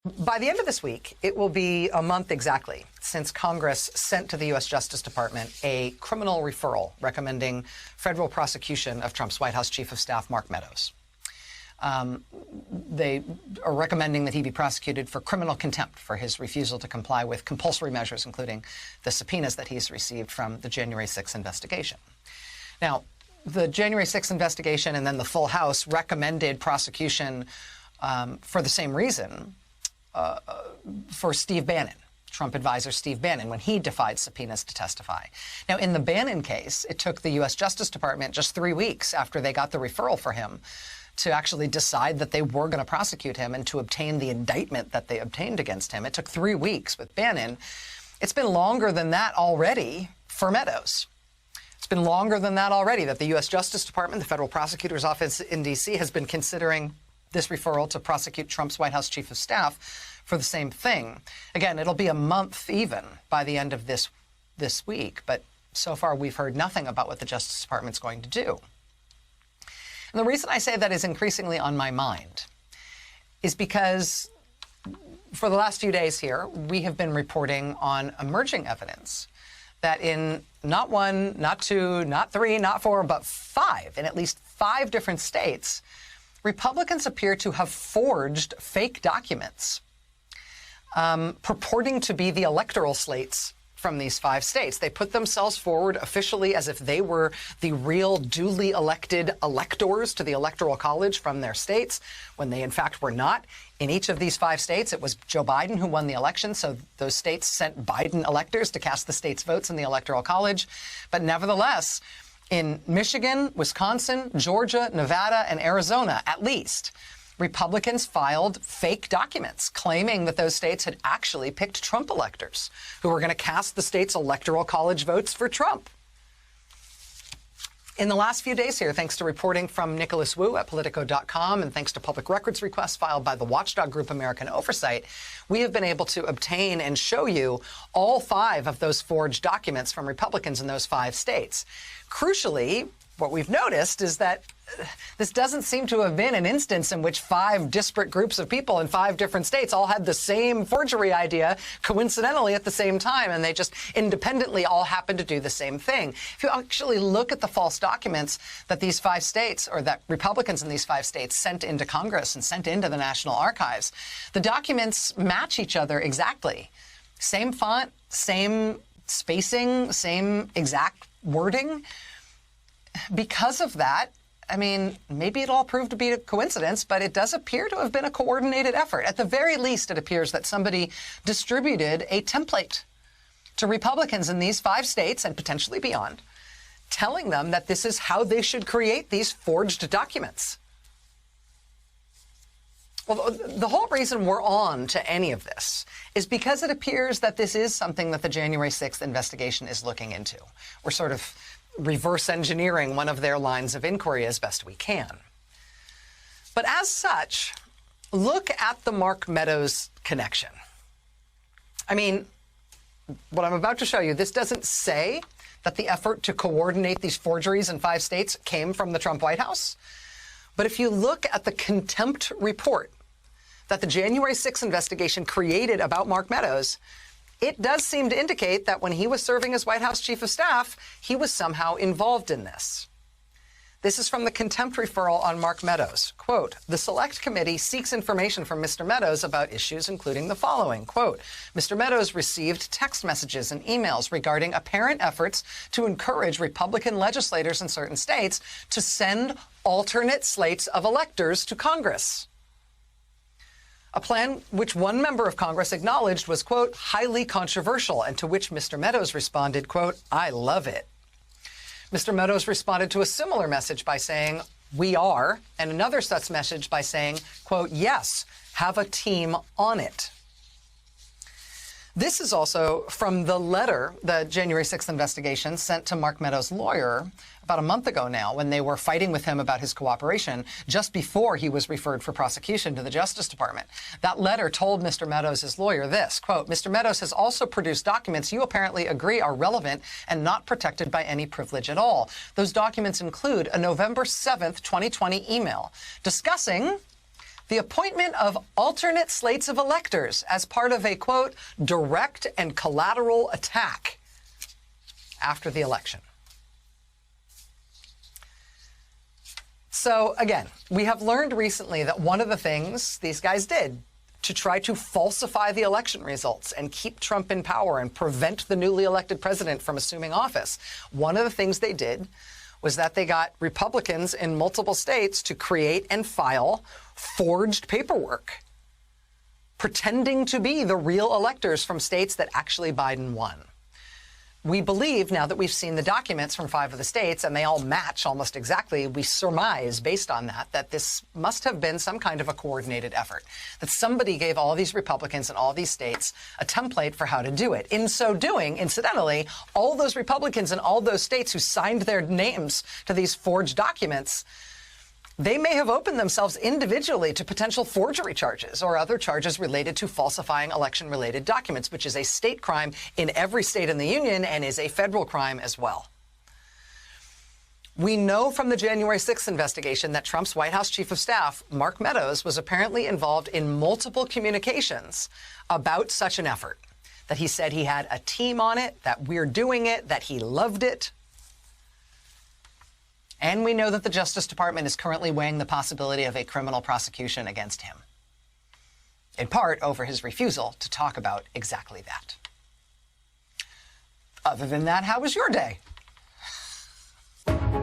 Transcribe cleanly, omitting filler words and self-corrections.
By the end of this week, it will be a month exactly since Congress sent to the U.S. Justice Department a criminal referral recommending federal prosecution of Trump's White House Chief of Staff, Mark Meadows. They are recommending that he be prosecuted for criminal contempt for his refusal to comply with compulsory measures, including the subpoenas that he's received from the January 6th investigation. Now, the January 6th investigation and then the full House recommended prosecution for the same reason for Steve Bannon, Trump advisor Steve Bannon, when he defied subpoenas to testify. Now, in the Bannon case, it took the U.S. Justice Department just 3 weeks after they got the referral for him to actually decide that they were going to prosecute him and to obtain the indictment that they obtained against him. It took 3 weeks with Bannon. It's been longer than that already for Meadows. It's been longer than that already that the U.S. Justice Department, the federal prosecutor's office in D.C., has been considering this referral to prosecute Trump's White House Chief of Staff for the same thing. Again, it'll be a month even by the end of this week, but so far we've heard nothing about what the Justice Department's going to do. And the reason I say that is increasingly on my mind is because for the last few days here, we have been reporting on emerging evidence that in not one, not two, not three, not four, but five, in at least 5 different states, Republicans appear to have forged fake documents purporting to be the electoral slates from these 5 states. They put themselves forward officially as if they were the real duly elected electors to the Electoral College from their states, when they in fact were not. In each of these 5 states, it was Joe Biden who won the election, so those states sent Biden electors to cast the state's votes in the Electoral College. But nevertheless, in Michigan, Wisconsin, Georgia, Nevada, and Arizona, at least, Republicans filed fake documents claiming that those states had actually picked Trump electors who were going to cast the state's Electoral College votes for Trump. In the last few days here, thanks to reporting from Nicholas Wu at Politico.com and thanks to public records requests filed by the watchdog group American Oversight, we have been able to obtain and show you all 5 of those forged documents from Republicans in those 5 states. Crucially, what we've noticed is that this doesn't seem to have been an instance in which 5 disparate groups of people in 5 different states all had the same forgery idea coincidentally at the same time, and they just independently all happened to do the same thing. If you actually look at the false documents that these 5 states, or that Republicans in these 5 states sent into Congress and sent into the National Archives, the documents match each other exactly. Same font, same spacing, same exact wording. Because of that, I mean, maybe it all proved to be a coincidence, but it does appear to have been a coordinated effort. At the very least, it appears that somebody distributed a template to Republicans in these 5 states and potentially beyond, telling them that this is how they should create these forged documents. Well, the whole reason we're on to any of this is because it appears that this is something that the January 6th investigation is looking into. We're sort of reverse engineering one of their lines of inquiry as best we can. But as such, look at the Mark Meadows connection. I mean, what I'm about to show you, this doesn't say that the effort to coordinate these forgeries in 5 states came from the Trump White House. But if you look at the contempt report that the January 6th investigation created about Mark Meadows, it does seem to indicate that when he was serving as White House Chief of Staff, he was somehow involved in this. This is from the contempt referral on Mark Meadows. Quote, the Select Committee seeks information from Mr. Meadows about issues including the following. Quote, Mr. Meadows received text messages and emails regarding apparent efforts to encourage Republican legislators in certain states to send alternate slates of electors to Congress. A plan which one member of Congress acknowledged was, quote, highly controversial, and to which Mr. Meadows responded, quote, I love it. Mr. Meadows responded to a similar message by saying, we are, and another such message by saying, quote, yes, have a team on it. This is also from the letter the January 6th investigation sent to Mark Meadows' lawyer about a month ago now, when they were fighting with him about his cooperation just before he was referred for prosecution to the Justice Department. That letter told Mr. Meadows' lawyer this, quote, Mr. Meadows has also produced documents you apparently agree are relevant and not protected by any privilege at all. Those documents include a November 7th, 2020 email discussing the appointment of alternate slates of electors as part of a, quote, direct and collateral attack after the election. So again, we have learned recently that one of the things these guys did to try to falsify the election results and keep Trump in power and prevent the newly elected president from assuming office, one of the things they did was that they got Republicans in multiple states to create and file forged paperwork, pretending to be the real electors from states that actually Biden won. We believe, now that we've seen the documents from 5 of the states, and they all match almost exactly, we surmise based on that, that this must have been some kind of a coordinated effort, that somebody gave all these Republicans in all these states a template for how to do it. In so doing, incidentally, all those Republicans in all those states who signed their names to these forged documents, they may have opened themselves individually to potential forgery charges or other charges related to falsifying election-related documents, which is a state crime in every state in the union and is a federal crime as well. We know from the January 6th investigation that Trump's White House Chief of Staff, Mark Meadows, was apparently involved in multiple communications about such an effort, that he said he had a team on it, that we're doing it, that he loved it. And we know that the Justice Department is currently weighing the possibility of a criminal prosecution against him, in part over his refusal to talk about exactly that. Other than that, how was your day?